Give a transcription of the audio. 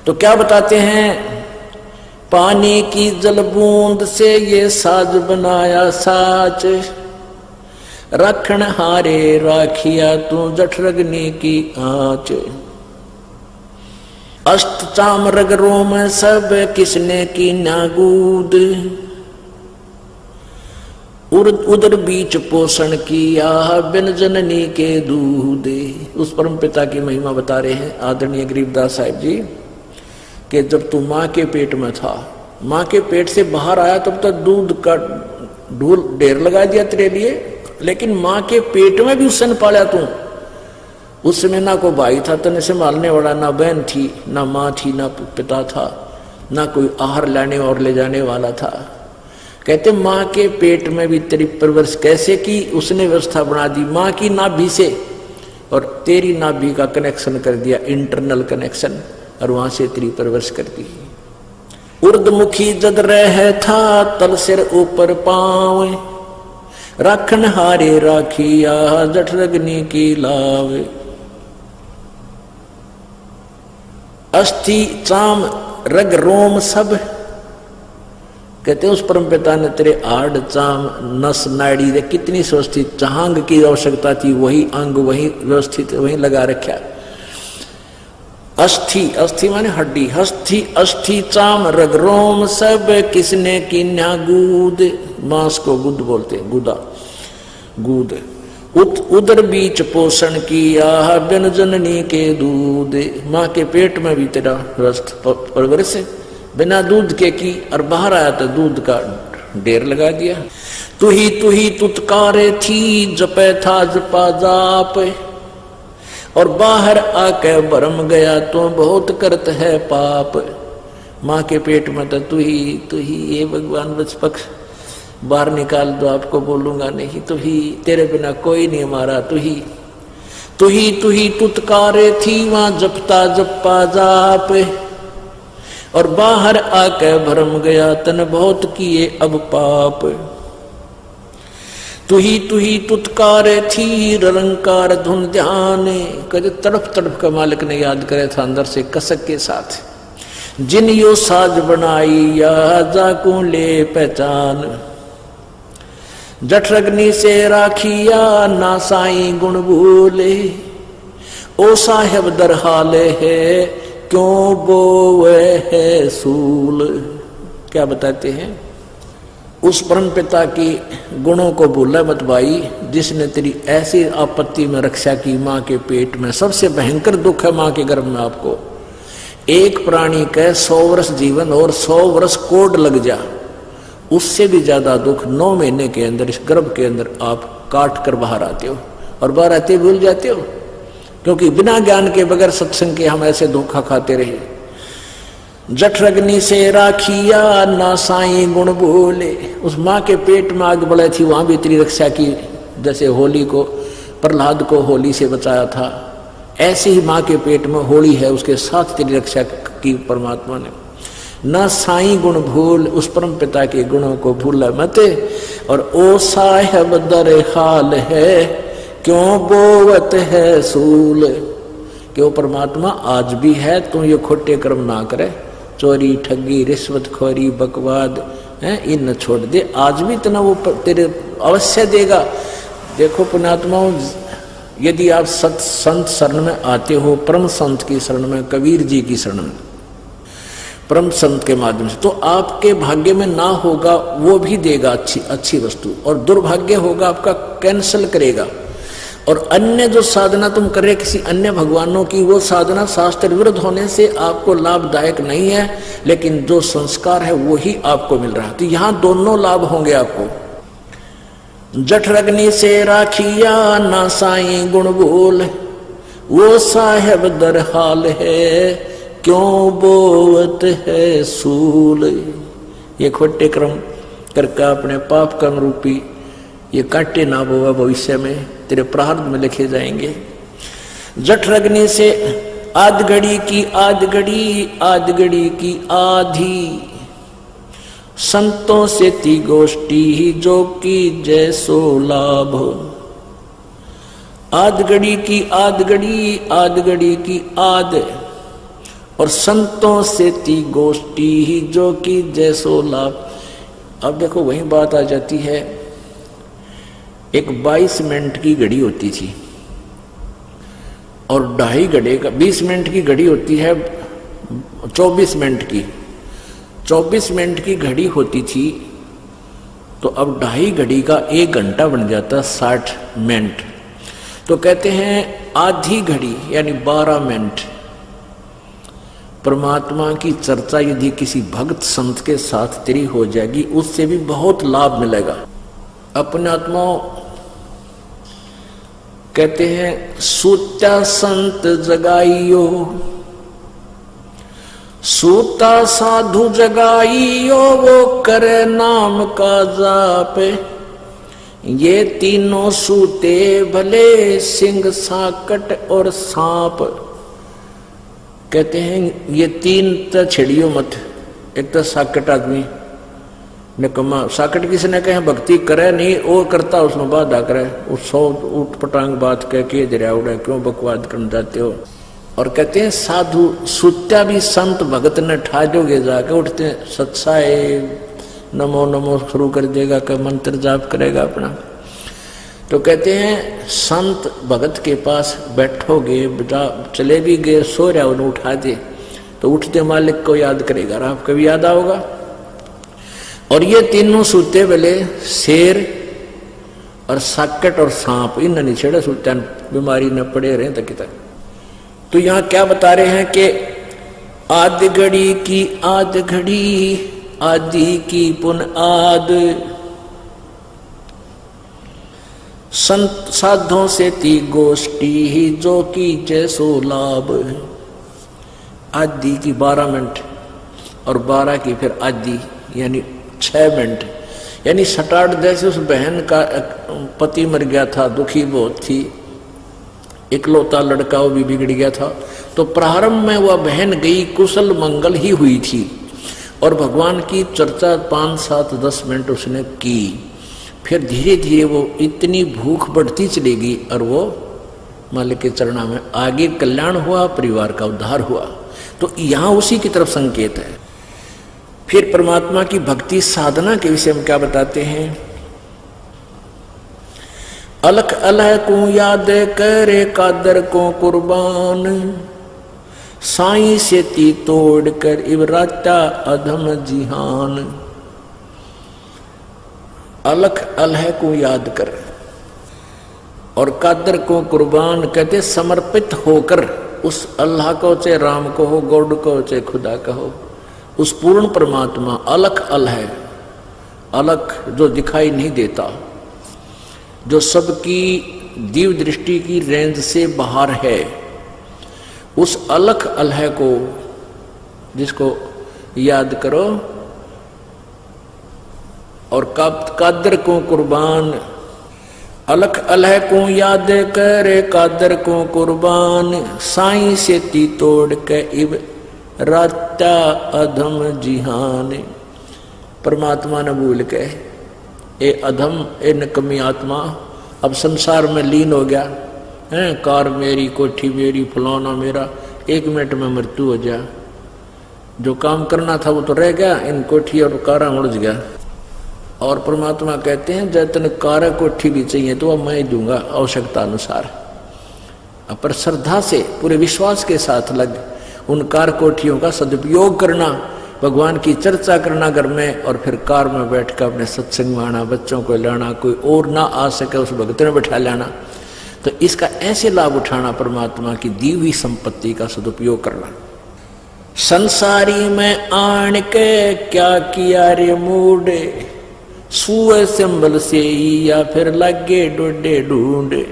तो क्या बताते हैं, पानी की जल बूंद से ये साज बनाया साच, रखण हारे राखिया तू जठरग्नि की आंच। अष्ट चाम रग रोम सब किसने की नागूद, उदर बीच पोषण किया बिन जननी के दूध। उस परम पिता की महिमा बता रहे हैं आदरणीय गरीबदास साहिब जी कि जब तू माँ के पेट में था, माँ के पेट से बाहर आया तब तक दूध का ढेर लगा दिया तेरे लिए, लेकिन माँ के पेट में भी उसने पाला तू। उस समय ना कोई भाई था तने संभालने वाला, ना बहन थी, ना माँ थी, ना पिता था, ना कोई आहार लाने और ले जाने वाला था। कहते माँ के पेट में भी तेरी परवरिश कैसे की, उसने व्यवस्था बना दी माँ की नाभि से, और तेरी नाभि का कनेक्शन कर दिया, इंटरनल कनेक्शन, और वहां से तेरी परवरिश कर दी। उर्दमुखी जद रह था तल सिर ऊपर पाँव, राखन हारे राखिया जठरग्नि की लाव। अस्थि चाम रग रोम सब, कहते उस परम पिता ने तेरे आड़ चाम नस नाड़ी दे कितनी व्यवस्थित, चांग की आवश्यकता थी वही अंग वही व्यवस्थित वही लगा रखा। अस्थि, अस्थि माने हड्डी, अस्थि अस्थि चाम रग रोम सब किसने की न्यागूद, मांस को गुद बोलते हैं, गुदा गुद। उदर बीच पोषण किया बिन जननी के दूध, माँ के पेट में भी तेरा परवरिश बिना दूध के की, और बाहर आया तो दूध का ढेर लगा दिया। तू ही तुतकारे थी जपे था जपा जाप, और बाहर आके भरम गया तो बहुत करत है पाप। माँ के पेट में तो तू ही ये भगवान बस पक्ष बाहर निकाल दो, आपको बोलूंगा नहीं, तू ही, तेरे बिना कोई नहीं हमारा, तू ही तुतकारे थी वहां जपता जपा जाप, और बाहर आके भरम गया तन बहुत किए अब पाप। तू ही तुतकारे थी रंकार धुन ध्यान, कदे तड़प तड़प का मालिक ने याद करे था अंदर से कसक के साथ। जिन यो साज बनाई या जाकू ले पहचान, जठरग्नि से राखिया ना साई गुण भूले, ओ साहेब दरहाले है क्यों बोवे है सूल। क्या बताते हैं, उस परम पिता की गुणों को भूला मत भाई, जिसने तेरी ऐसी आपत्ति में रक्षा की। माँ के पेट में सबसे भयंकर दुख है माँ के गर्भ में। आपको एक प्राणी का 100 वर्ष जीवन और 100 वर्ष कोड लग जा, उससे भी ज्यादा दुख 9 महीने के अंदर इस गर्भ के अंदर आप काट कर बाहर आते हो, और बाहर आते भूल जाते हो, क्योंकि बिना ज्ञान के बगैर सत्संग के हम ऐसे धोखा खाते रहे। जठरग्नि से राखिया ना साई गुण भूले, उस माँ के पेट में आग बढ़े थी, वहां भी तेरी रक्षा की। जैसे होली को, प्रहलाद को होली से बचाया था, ऐसे ही माँ के पेट में होली है, उसके साथ तेरी रक्षा की परमात्मा ने। न साई गुण भूल, उस परम पिता के गुणों को भूल मत। और ओ साहेब दर हाल है क्यों बोवत है सूल, क्यों परमात्मा आज भी है, तू ये खोटे कर्म ना करे, चोरी ठगी रिश्वतखोरी बकवाद है, इन न छोड़ दे, आज भी इतना वो तेरे अवश्य देगा। देखो पुण्यात्माओं, यदि आप संत शरण में आते हो, परम संत की शरण में, कबीर जी की शरण में, परम संत के माध्यम से, तो आपके भाग्य में ना होगा वो भी देगा अच्छी वस्तु, और दुर्भाग्य होगा आपका कैंसल करेगा। और अन्य जो साधना तुम कर रहे किसी अन्य भगवानों की, वो साधना शास्त्र विरुद्ध होने से आपको लाभदायक नहीं है, लेकिन जो संस्कार है वही आपको मिल रहा है। तो यहाँ दोनों लाभ होंगे आपको। जठरग्नि से राखिया ना साई गुण भूल, वो साहेब दर हाल है क्यों बोवत है सूल। ये खोटे कर्म करके अपने पाप कर्म रूपी ये काटे ना बोवा, भविष्य में तेरे प्रारब्ध में लिखे जाएंगे। जठरग्नि से आध घड़ी की आध घड़ी की आधी, संतों से ती गोष्ठी जो की जैसो लाभ। आध घड़ी की आध घड़ी की आध, और संतों से ती गोष्ठी ही जो कि जैसो लाभ। अब देखो वही बात आ जाती है, एक 22 मिनट की घड़ी होती थी और 2.5 घंटे का 20 मिनट की घड़ी होती है 24 मिनट की, 24 मिनट की घड़ी होती थी, तो अब 2.5 घड़ी का 1 घंटा बन जाता 60 मिनट। तो कहते हैं आधी घड़ी यानी 12 मिनट परमात्मा की चर्चा यदि किसी भक्त संत के साथ तेरी हो जाएगी, उससे भी बहुत लाभ मिलेगा। अपने आत्माओं कहते हैं सूता संत जगाइयो, सूता साधु जगाइयो, वो करे नाम का जाप। ये तीनों सूते भले सिंह साकट और सांप। कहते हैं ये 3 तो छेड़ियो मत। एक तो साकट आदमी निकम्मा, साकट किसने कहे भक्ति करे नहीं, वो करता उसमें बाधा करे, उस 100 उठ पटांग बात कह के दरिया उड़ा क्यों बकवाद करने जाते हो। और कहते हैं साधु सुत्या भी संत भगत ने ठा जोगे जाके उठते सत्साए नमो नमो शुरू कर देगा, का मंत्र जाप करेगा अपना। तो कहते हैं संत भगत के पास बैठोगे, चले भी गए, सो रहा उन्हें उठा दे तो उठते मालिक को याद करेगा, और आपको भी याद आओगा। और ये तीनों सूते वाले शेर और साकट और सांप, इन नहीं छेड़े सूत्या बीमारी न पड़े रहे तक तक। तो यहाँ क्या बता रहे हैं कि आद घड़ी की आद घड़ी, आदि की पुन आद, संत साधों से ती गोष्ठी ही जो की जैसो लाभ। आदि की 12 मिनट और 12 की फिर आदि यानी 6 मिनट, यानी 7-8 जैसे उस बहन का पति मर गया था, दुखी बहुत थी, इकलौता लड़का वो भी बिगड़ गया था। तो प्रारंभ में वह बहन गई, कुशल मंगल ही हुई थी और भगवान की चर्चा 5, 7, 10 मिनट उसने की। फिर धीरे धीरे वो इतनी भूख बढ़ती चलेगी और वो मालिक के चरणों में आगे कल्याण हुआ, परिवार का उद्धार हुआ। तो यहाँ उसी की तरफ संकेत है। फिर परमात्मा की भक्ति साधना के विषय में क्या बताते हैं, अलख अलह को याद करे कादर को कुर्बान, साईं से ती तोड़ कर इबराता अधम जिहान। अलख अलह को याद कर और कादर को कुर्बान, कहते समर्पित होकर उस अल्लाह को, चाहे राम को हो, गॉड को, चाहे खुदा का हो, उस पूर्ण परमात्मा अलख अलह, अलख जो दिखाई नहीं देता, जो सबकी दिव्य दृष्टि की रेंज से बाहर है, उस अलख अलह को जिसको याद करो। और कादर को कुर्बान, अलख अलह को याद करे कादर को कुर्बान, साईं से ती तोड़ के इब राता अधम जिहान। परमात्मा न भूल के ए अधम, ए नकमी आत्मा अब संसार में लीन हो गया है। कार मेरी, कोठी मेरी, फलाना मेरा, 1 मिनट में मृत्यु हो जा। जो काम करना था वो तो रह गया, इन कोठी और कारा उलझ गया। और परमात्मा कहते हैं जतन कार कोठी भी चाहिए तो वह मैं दूंगा आवश्यकता अनुसार। पर श्रद्धा से पूरे विश्वास के साथ लग उन कार कोठियों का सदुपयोग करना, भगवान की चर्चा करना घर में, और फिर कार में बैठकर अपने सत्संग में आना, बच्चों को लाना, कोई और ना आ सके उस भगत में बैठा लेना। तो इसका ऐसे लाभ उठाना, परमात्मा की दी हुई संपत्ति का सदुपयोग करना। संसारी में आन के क्या किया रे मूडे, सुए सिंबल से या फिर लगे डोडे ढूंढे।